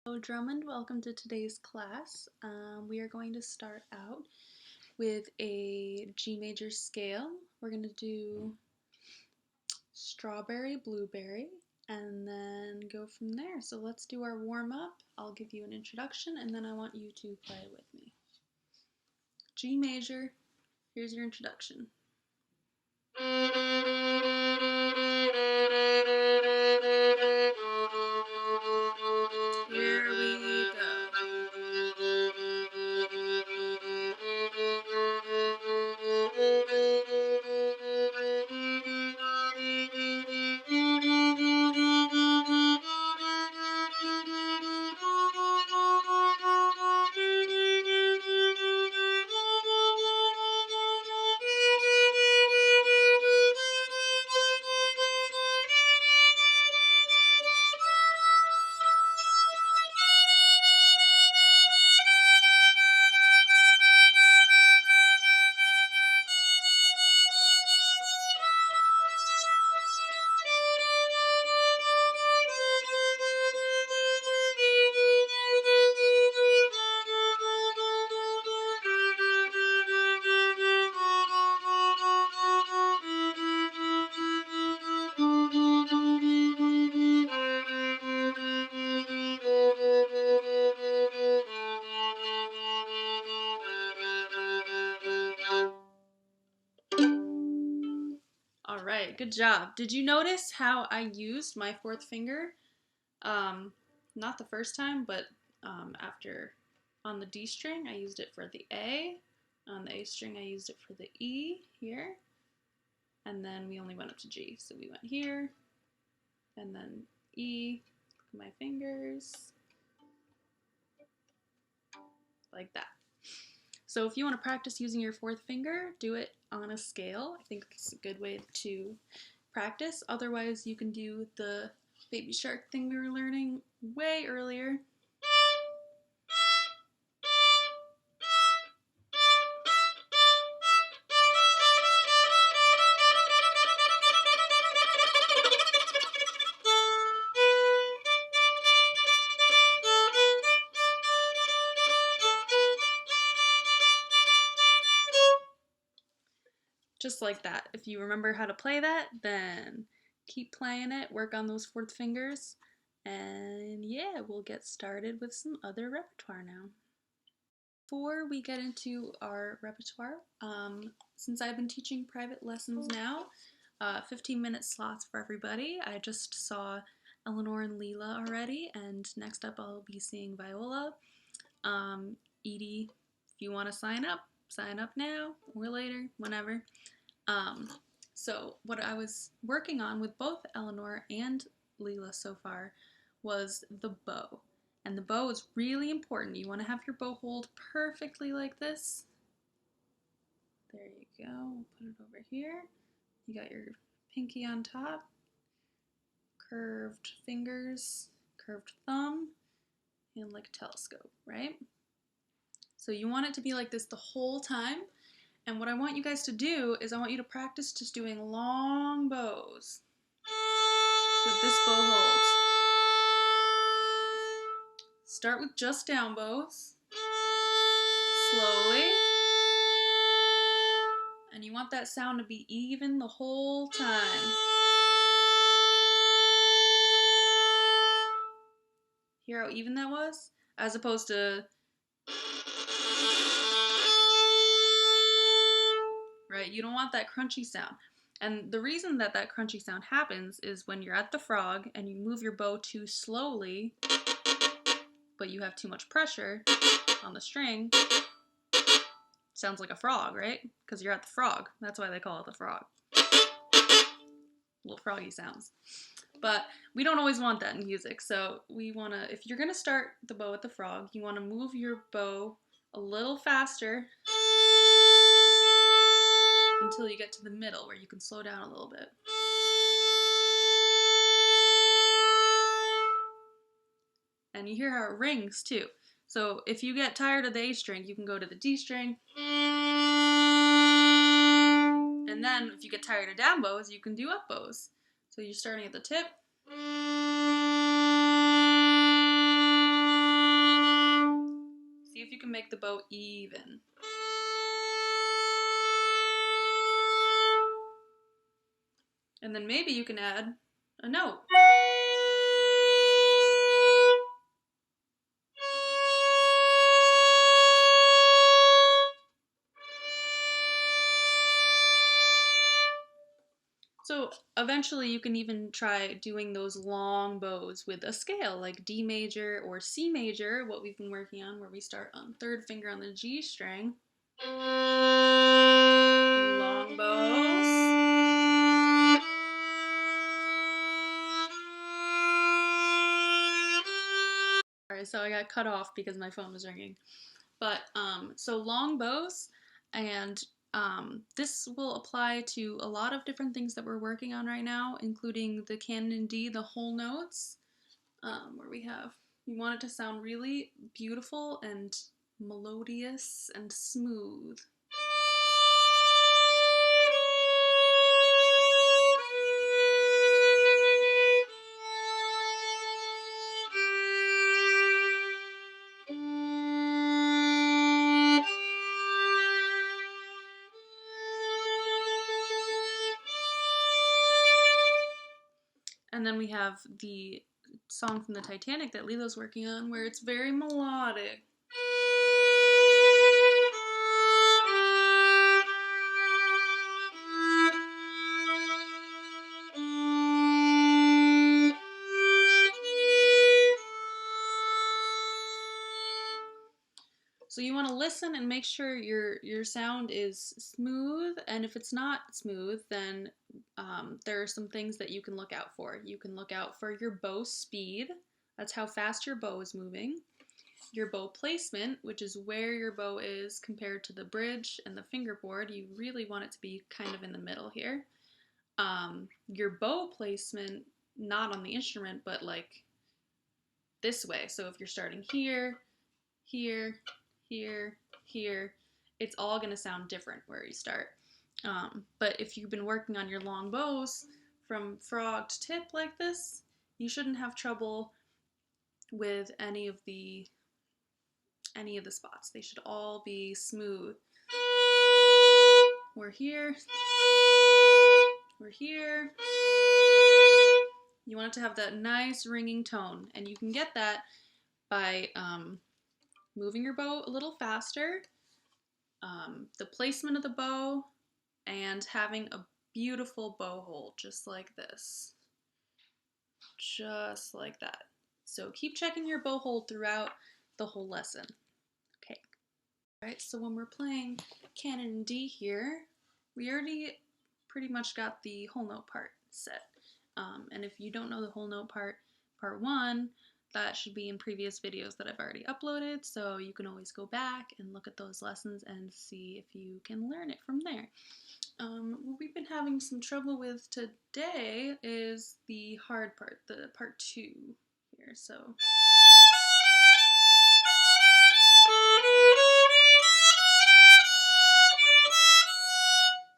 Hello Drummond, welcome to today's class. We are going to start out with a G major scale. We're going to do strawberry, blueberry, and then go from there. So let's do our warm up. I'll give you an introduction and then I want you to play with me. G major, here's your introduction. Here we go. All right, good job. Did you notice how I used my fourth finger? Not the first time, but after on the D string, I used it for the A. On the A string, I used it for the E here. And then we only went up to G. So we went here, and then E, my fingers, like that. So if you want to practice using your fourth finger, do it on a scale. I think it's a good way to practice. Otherwise, you can do the baby shark thing we were learning way earlier. Just like that. If you remember how to play that, then keep playing it, work on those fourth fingers, and yeah, we'll get started with some other repertoire now. Before we get into our repertoire, since I've been teaching private lessons now, 15-minute slots for everybody. I just saw Eleanor and Leela already, and next up I'll be seeing Viola. Edie, if you want to sign up now or later, whenever. So what I was working on with both Eleanor and Leela so far was the bow. And the bow is really important. You want to have your bow hold perfectly like this. There you go. We'll put it over here. You got your pinky on top, curved fingers, curved thumb, and like a telescope, right? So you want it to be like this the whole time. And what I want you guys to do is I want you to practice just doing long bows with this bow hold. Start with just down bows, slowly. And you want that sound to be even the whole time. Hear how even that was? As opposed to, right? You don't want that crunchy sound. And the reason that that crunchy sound happens is when you're at the frog and you move your bow too slowly, but you have too much pressure on the string, sounds like a frog, right? Because you're at the frog. That's why they call it the frog. Little froggy sounds. But we don't always want that in music, so we want to, if you're going to start the bow with the frog, you want to move your bow a little faster until you get to the middle where you can slow down a little bit. And you hear how it rings too. So if you get tired of the A string, you can go to the D string. And then if you get tired of down bows, you can do up bows. So you're starting at the tip. can make the bow even. And then maybe you can add a note. So eventually you can even try doing those long bows with a scale like D major or C major, what we've been working on, where we start on third finger on the G string. Long bows. Alright, so I got cut off because my phone was ringing. But so long bows, and this will apply to a lot of different things that we're working on right now, including the canon D, the whole notes, where we want it to sound really beautiful and melodious and smooth. And then we have the song from the Titanic that Lilo's working on, where it's very melodic. So you want to listen and make sure your sound is smooth, and if it's not smooth, then there are some things that you can look out for. You can look out for your bow speed. That's how fast your bow is moving. Your bow placement, which is where your bow is compared to the bridge and the fingerboard. You really want it to be kind of in the middle here. Your bow placement, not on the instrument, but like this way. So if you're starting here, here, here, here, it's all going to sound different where you start. But if you've been working on your long bows from frog to tip like this, you shouldn't have trouble with any of the spots. They should all be smooth. We're here. We're here. You want it to have that nice ringing tone, and you can get that by moving your bow a little faster, the placement of the bow, and having a beautiful bow hold, just like this. Just like that. So keep checking your bow hold throughout the whole lesson. Okay. Alright, so when we're playing canon D here, we already pretty much got the whole note part set. And if you don't know the whole note part 1, that should be in previous videos that I've already uploaded, so you can always go back and look at those lessons and see if you can learn it from there. What we've been having some trouble with today is the hard part, the part 2 here, so.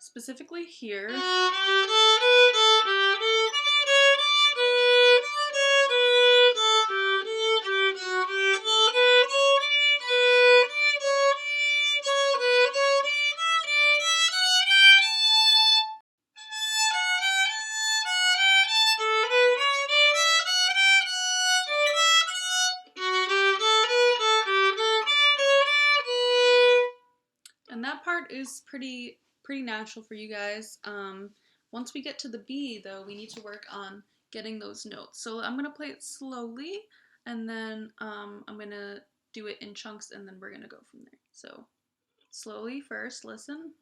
Specifically here. And that part is pretty natural for you guys. Once we get to the B, though, we need to work on getting those notes. So I'm going to play it slowly, and then I'm going to do it in chunks, and then we're going to go from there. So slowly first, listen.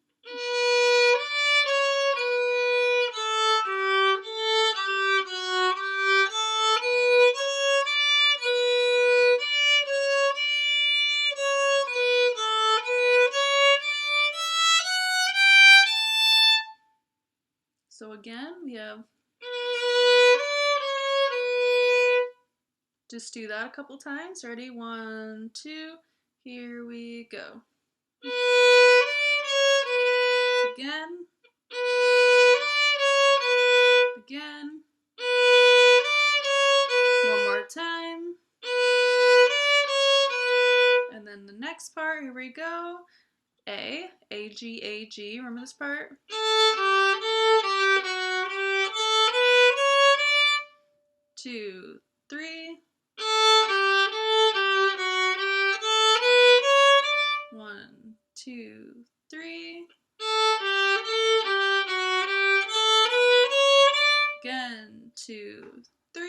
So again, we have, just do that a couple times. Ready? 1, 2, here we go. Again. Again. One more time. And then the next next part, here we go. A, G, A, G. Remember this part? 2, 3. 1, 2, 3. Again, 2, 3.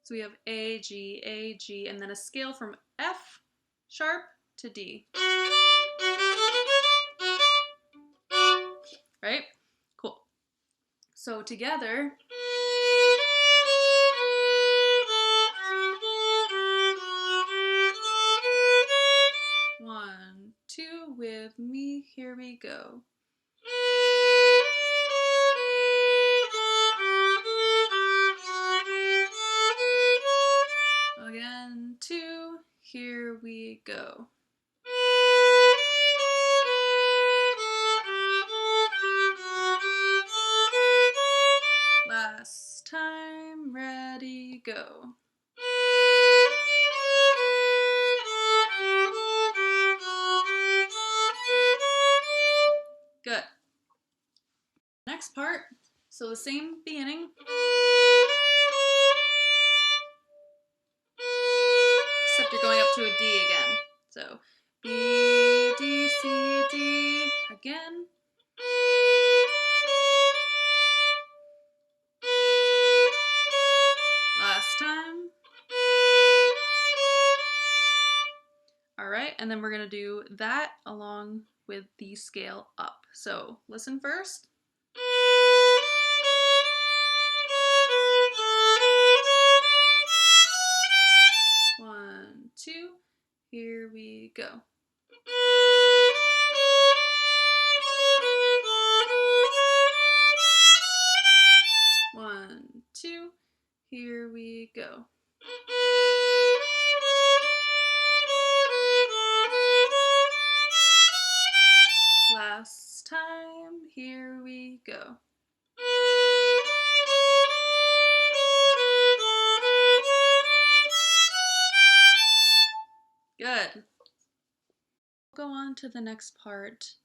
So we have A, G, and then a scale from F sharp to D. Right? Cool. So together, one, two, with me, here we go. Again, 2, here we go. Last time, ready, go. Good. Next part, so the same beginning. Except you're going up to a D again. So B, D, C, D, again. Last time. All right, and then we're gonna do that along with the scale up. So listen first. One, two, here we go. One, two, here we go. Last time, here we go. Good. We'll go on to the next part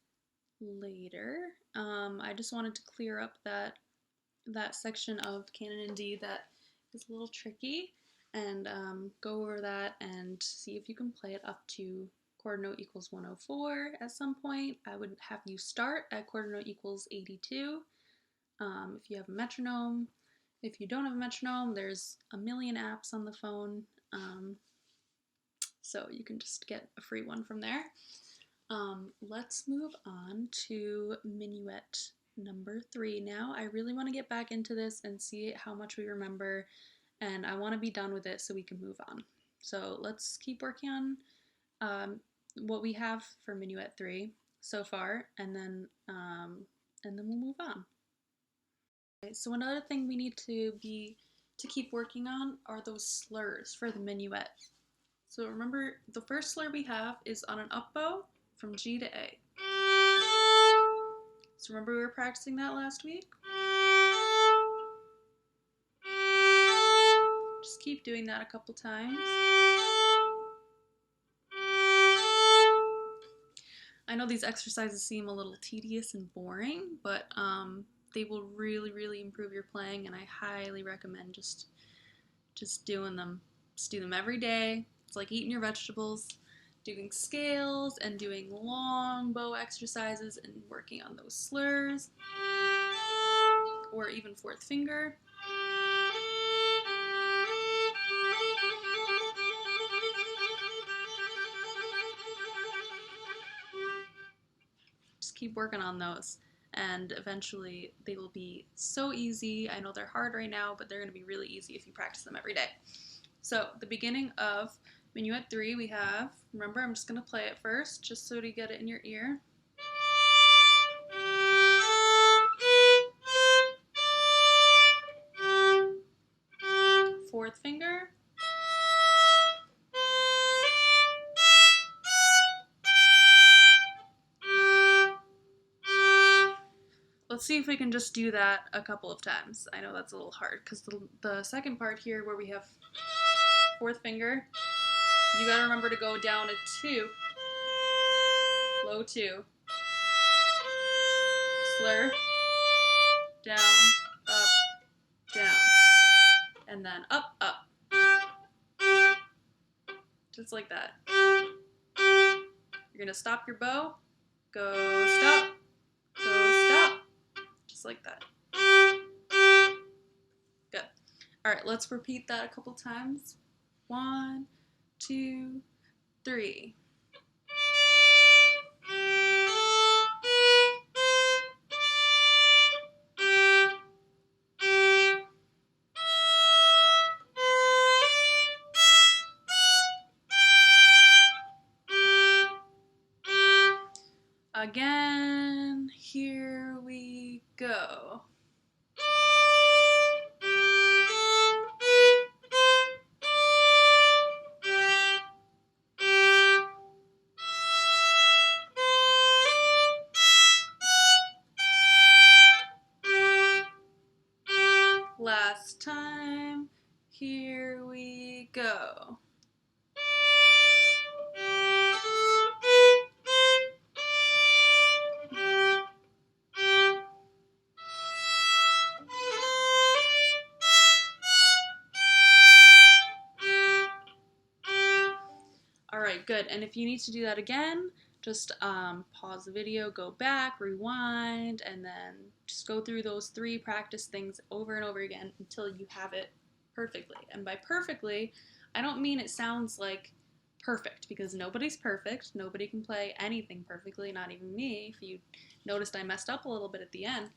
later. I just wanted to clear up that section of canon in D that is a little tricky, and go over that and see if you can play it up to quarter note equals 104 at some point. I would have you start at quarter note equals 82 if you have a metronome. If you don't have a metronome, there's a million apps on the phone, so you can just get a free one from there. Let's move on to minuet number 3 now. I really want to get back into this and see how much we remember, and I want to be done with it so we can move on. So let's keep working on what we have for minuet 3 so far, and then we'll move on. Okay, so another thing we need to keep working on are those slurs for the minuet. So remember, the first slur we have is on an up bow from G to A. So remember we were practicing that last week? Just keep doing that a couple times. I know these exercises seem a little tedious and boring, but they will really, really improve your playing, and I highly recommend just doing them. Just do them every day. It's like eating your vegetables, doing scales and doing long bow exercises and working on those slurs, or even fourth finger. Just keep working on those, and eventually they will be so easy. I know they're hard right now, but they're going to be really easy if you practice them every day. So the beginning of minuet 3 we have, remember I'm just going to play it first just so to get it in your ear. Fourth finger. The let's see if we can just do that a couple of times. I know that's a little hard because the second part here where we have fourth finger, you gotta remember to go down a 2, low 2, slur, down, up, down, and then up, up. Just like that. You're gonna stop your bow, go stop, go stop, just like that. Good. All right, let's repeat that a couple times. 1, 2, 3. Again, here we go. Last time, here we go. Alright, good. And if you need to do that again, just pause the video, go back, rewind, and then just go through those 3 practice things over and over again until you have it perfectly. And by perfectly, I don't mean it sounds like perfect, because nobody's perfect. Nobody can play anything perfectly, not even me. If you noticed, I messed up a little bit at the end.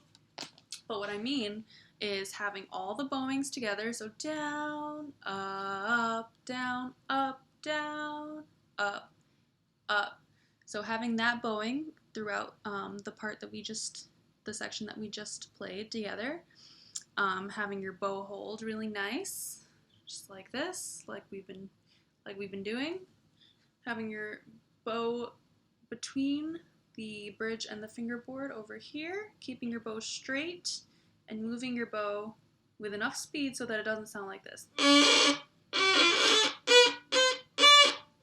But what I mean is having all the bowings together, so down, up, down, up, down, up, up. So having that bowing throughout the part that the section that we just played together. Having your bow hold really nice, just like this, like we've been doing. Having your bow between the bridge and the fingerboard over here, keeping your bow straight and moving your bow with enough speed so that it doesn't sound like this.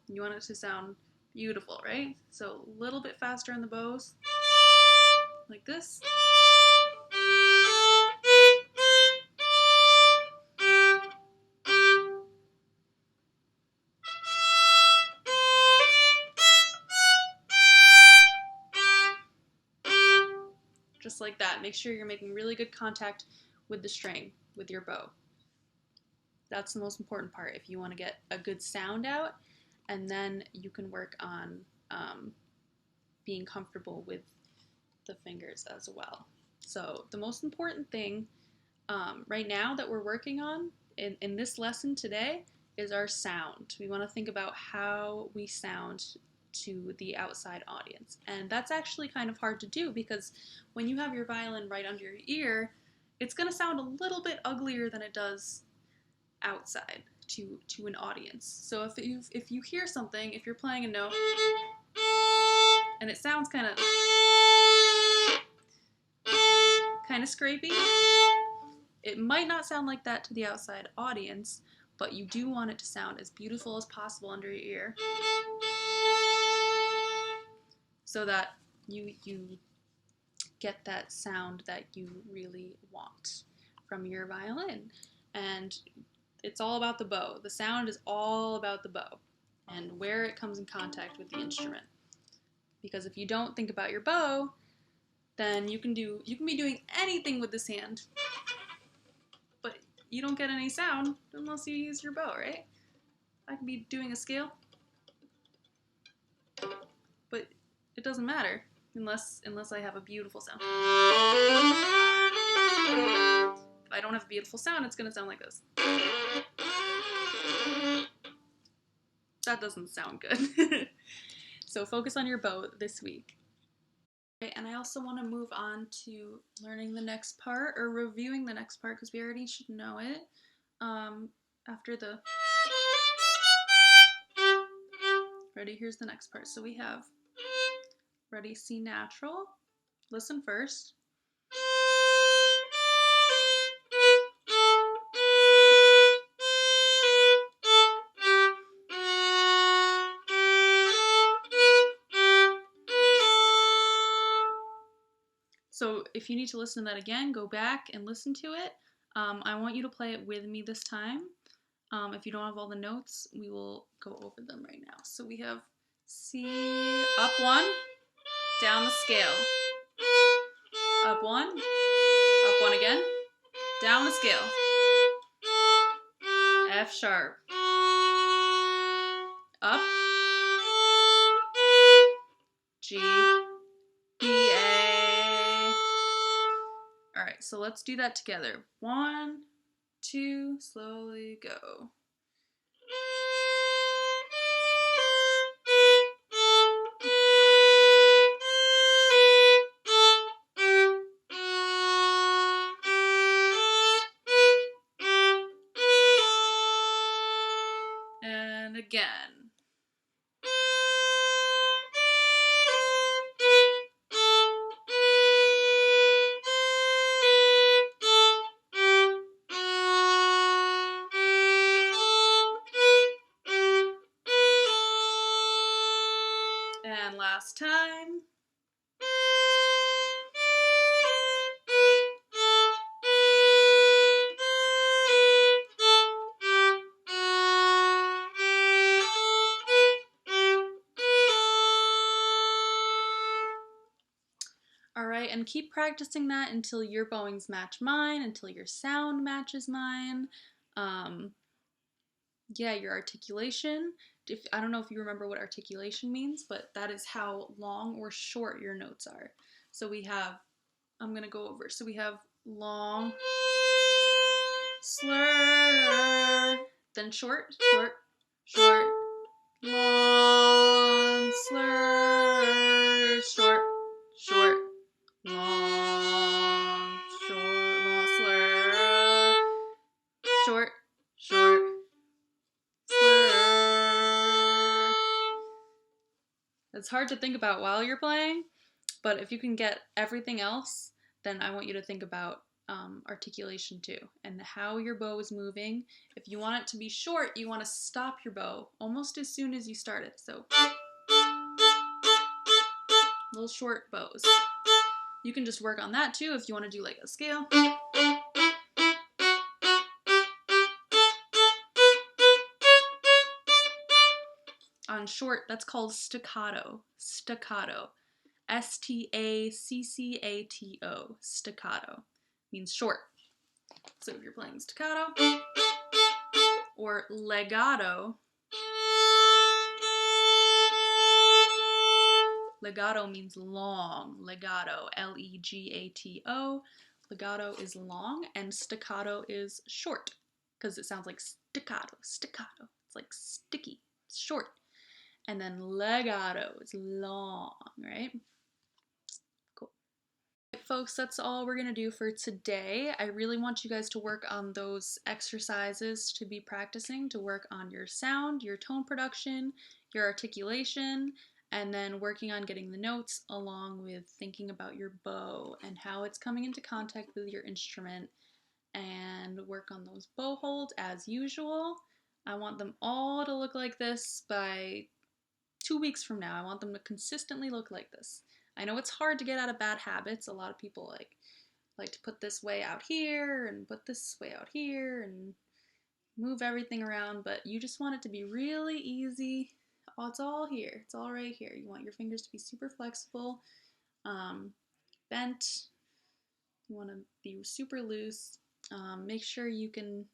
You want it to sound beautiful, right? So a little bit faster on the bows, like this. Just like that. Make sure you're making really good contact with the string, with your bow. That's the most important part if you want to get a good sound out, and then you can work on being comfortable with the fingers as well. So the most important thing right now that we're working on in this lesson today is our sound. We want to think about how we sound to the outside audience. And that's actually kind of hard to do because when you have your violin right under your ear, it's going to sound a little bit uglier than it does outside to an audience. So if you hear something, if you're playing a note and it sounds kind of scrapey, it might not sound like that to the outside audience, but you do want it to sound as beautiful as possible under your ear so that you get that sound that you really want from your violin. And it's all about the bow. The sound is all about the bow and where it comes in contact with the instrument. Because if you don't think about your bow, then you can be doing anything with this hand, but you don't get any sound unless you use your bow, right? I can be doing a scale, but it doesn't matter unless I have a beautiful sound. If I don't have a beautiful sound, it's gonna sound like this. That doesn't sound good. So focus on your bow this week. Okay, and I also want to move on to learning the next part, or reviewing the next part, because we already should know it. After the... Ready? Here's the next part. So we have... Ready? C natural. Listen first. So if you need to listen to that again, go back and listen to it. I want you to play it with me this time. If you don't have all the notes, we will go over them right now. So we have C, up one, down the scale. Up one again, down the scale. F sharp. Up. G, B, A. All right, so let's do that together. 1, 2, slowly go. And again. And last time. All right, and keep practicing that until your bowings match mine, until your sound matches mine. Yeah, your articulation. I don't know if you remember what articulation means, but that is how long or short your notes are. So we have, I'm going to go over. So we have long, slur, then short, short, short, long, slur, short, short, long, short, long, slur, short, short, slur. It's hard to think about while you're playing, but if you can get everything else, then I want you to think about articulation too, and how your bow is moving. If you want it to be short, you want to stop your bow almost as soon as you start it. So little short bows. You can just work on that too if you want to do like a scale. On short, that's called staccato. Staccato. S-T-A-C-C-A-T-O. Staccato. Means short. So if you're playing staccato or legato, legato means long. Legato, L-E-G-A-T-O. Legato is long, and staccato is short because it sounds like staccato, staccato. It's like sticky, it's short. And then legato is long, right? Cool. Right, folks, that's all we're gonna do for today. I really want you guys to work on those exercises to be practicing, to work on your sound, your tone production, your articulation, and then working on getting the notes along with thinking about your bow and how it's coming into contact with your instrument, and work on those bow holds as usual. I want them all to look like this by 2 weeks from now. I want them to consistently look like this. I know it's hard to get out of bad habits. A lot of people like to put this way out here and put this way out here and move everything around, but you just want it to be really easy. Oh, it's all here. It's all right here. You want your fingers to be super flexible, bent. You want to be super loose. Make sure you can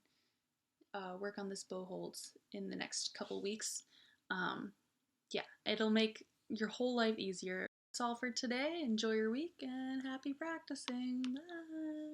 work on this bow holds in the next couple weeks. Yeah, it'll make your whole life easier. That's all for today. Enjoy your week and happy practicing. Bye.